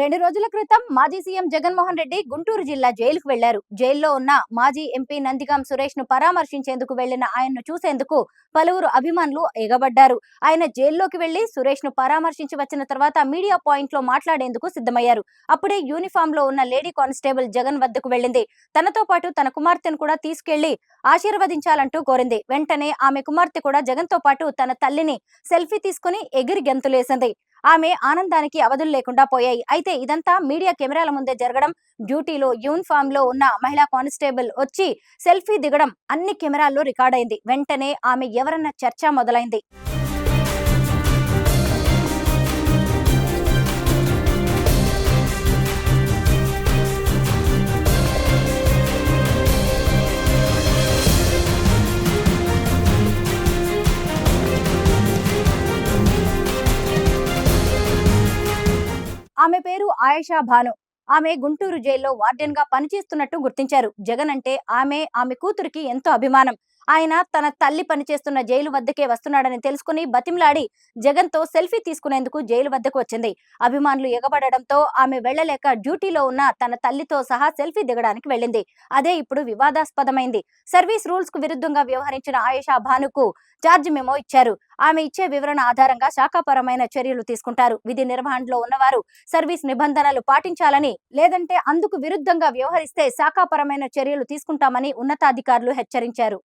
2 రోజుల క్రితం మాజీ సీఎం జగన్మోహన్ రెడ్డి గుంటూరు జిల్లా జైలుకు వెళ్లారు. జైల్లో ఉన్న మాజీ ఎంపీ నందిగాం సురేష్ ను పరామర్శించేందుకు వెళ్లిన ఆయన్ను చూసేందుకు పలువురు అభిమానులు ఎగబడ్డారు. ఆయన జైల్లోకి వెళ్లి సురేష్ ను పరామర్శించి వచ్చిన తర్వాత మీడియా పాయింట్ లో మాట్లాడేందుకు సిద్ధమయ్యారు. అప్పుడే యూనిఫామ్ లో ఉన్న లేడీ కానిస్టేబుల్ జగన్ వద్దకు వెళ్లింది. తనతో పాటు తన కుమార్తెను కూడా తీసుకెళ్లి ఆశీర్వదించాలంటూ కోరింది. వెంటనే ఆమె కుమార్తె కూడా జగన్ తో పాటు తన తల్లిని సెల్ఫీ తీసుకుని ఎగిరి గెంతులేసింది. ఆమె ఆనందానికి అవధులు లేకుండా పోయాయి. అయితే ఇదంతా మీడియా కెమెరాల ముందే జరగడం, డ్యూటీలో యూనిఫామ్ లో ఉన్న మహిళా కానిస్టేబుల్ వచ్చి సెల్ఫీ దిగడం అన్ని కెమెరాల్లో రికార్డైంది. వెంటనే ఆమె ఎవరన్న చర్చ మొదలైంది. ఆమె పేరు ఆయేషా భాను. ఆమె గుంటూరు జైల్లో వార్డెన్ గా పనిచేస్తున్నట్టు గుర్తించారు. జగన్ అంటే ఆమె కూతురికి ఎంతో అభిమానం. ఆయన తన తల్లి పనిచేస్తున్న జైలు వద్దకే వస్తున్నాడని తెలుసుకుని బతిమలాడి జగన్ తో సెల్ఫీ తీసుకునేందుకు జైలు వద్దకు వచ్చింది. అభిమానులు ఎగబడడంతో ఆమె వెళ్లలేక డ్యూటీలో ఉన్న తన తల్లితో సహా సెల్ఫీ దిగడానికి వెళ్ళింది. అదే ఇప్పుడు వివాదాస్పదమైంది. సర్వీస్ రూల్స్ కు విరుద్ధంగా వ్యవహరించిన ఆయేషా భానుకు చార్జ్ మెమో ఇచ్చారు. ఆమె ఇచ్చే వివరణ ఆధారంగా శాఖాపరమైన చర్యలు తీసుకుంటారు. విధి నిర్వహణలో ఉన్నవారు సర్వీస్ నిబంధనలు పాటించాలని, లేదంటే అందుకు విరుద్ధంగా వ్యవహరిస్తే శాఖాపరమైన చర్యలు తీసుకుంటామని ఉన్నతాధికారులు హెచ్చరించారు.